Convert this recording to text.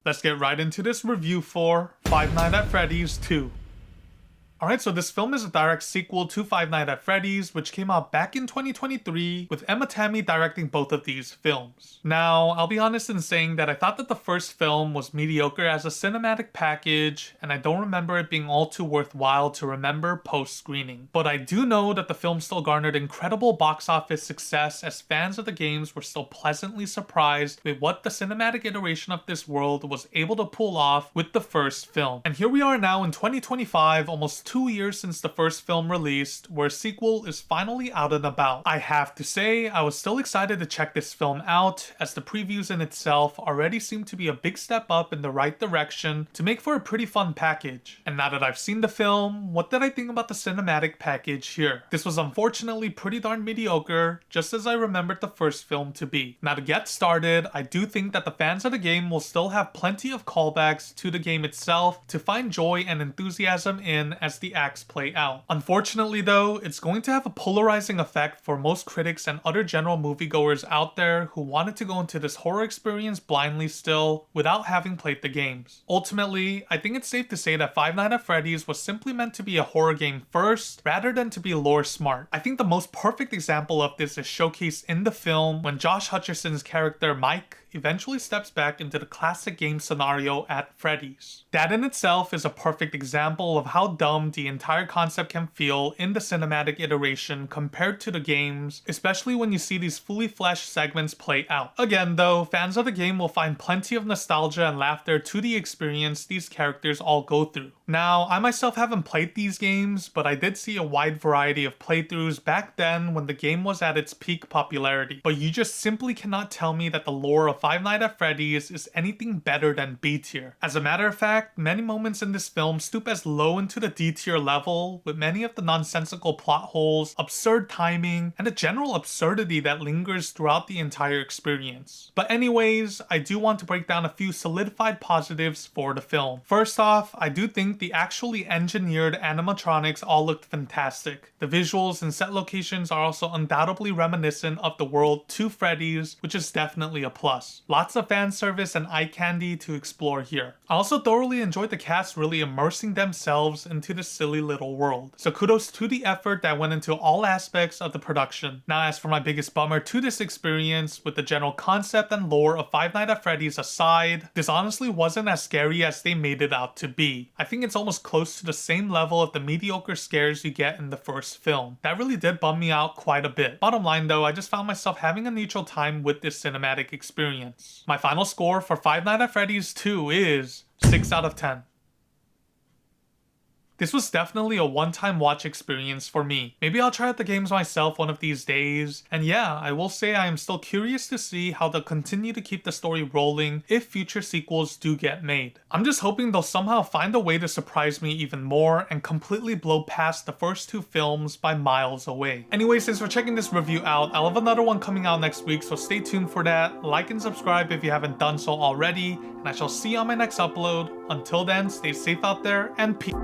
let's get right into this review for Five Nights at Freddy's 2. Alright, so this film is a direct sequel to Five Nights at Freddy's, which came out back in 2023, with Emma Tammy directing both of these films. Now, I'll be honest in saying that I thought that the first film was mediocre as a cinematic package, and I don't remember it being all too worthwhile to remember post-screening. But I do know that the film still garnered incredible box office success, as fans of the games were still pleasantly surprised with what the cinematic iteration of this world was able to pull off with the first film. And here we are now in 2025, almost 2 years since the first film released, where a sequel is finally out and about. I have to say, I was still excited to check this film out, as the previews in itself already seem to be a big step up in the right direction to make for a pretty fun package. And now that I've seen the film, what did I think about the cinematic package here? This was unfortunately pretty darn mediocre, just as I remembered the first film to be. Now to get started, I do think that the fans of the game will still have plenty of callbacks to the game itself to find joy and enthusiasm in as the acts play out. Unfortunately though, it's going to have a polarizing effect for most critics and other general moviegoers out there who wanted to go into this horror experience blindly still without having played the games. Ultimately, I think it's safe to say that Five Nights at Freddy's was simply meant to be a horror game first, rather than to be lore smart. I think the most perfect example of this is showcased in the film when Josh Hutcherson's character Mike eventually steps back into the classic game scenario at Freddy's. That in itself is a perfect example of how dumb the entire concept can feel in the cinematic iteration compared to the games, especially when you see these fully fleshed segments play out. Again though, fans of the game will find plenty of nostalgia and laughter to the experience these characters all go through. Now, I myself haven't played these games, but I did see a wide variety of playthroughs back then when the game was at its peak popularity. But you just simply cannot tell me that the lore of Five Nights at Freddy's is anything better than B tier. As a matter of fact, many moments in this film stoop as low into the D tier level, with many of the nonsensical plot holes, absurd timing, and a general absurdity that lingers throughout the entire experience. But anyways, I do want to break down a few solidified positives for the film. First off, I do think the actually engineered animatronics all looked fantastic. The visuals and set locations are also undoubtedly reminiscent of the world to Freddy's, which is definitely a plus. Lots of fan service and eye candy to explore here. I also thoroughly enjoyed the cast really immersing themselves into this silly little world. So kudos to the effort that went into all aspects of the production. Now as for my biggest bummer to this experience, with the general concept and lore of Five Nights at Freddy's aside, this honestly wasn't as scary as they made it out to be. I think it's almost close to the same level of the mediocre scares you get in the first film. That really did bum me out quite a bit. Bottom line though, I just found myself having a neutral time with this cinematic experience. My final score for Five Nights at Freddy's 2 is 6 out of 10. This was definitely a one-time watch experience for me. Maybe I'll try out the games myself one of these days. And yeah, I will say I am still curious to see how they'll continue to keep the story rolling if future sequels do get made. I'm just hoping they'll somehow find a way to surprise me even more and completely blow past the first two films by miles away. Anyway, since we're checking this review out, I'll have another one coming out next week, so stay tuned for that. Like and subscribe if you haven't done so already, and I shall see you on my next upload. Until then, stay safe out there and peace.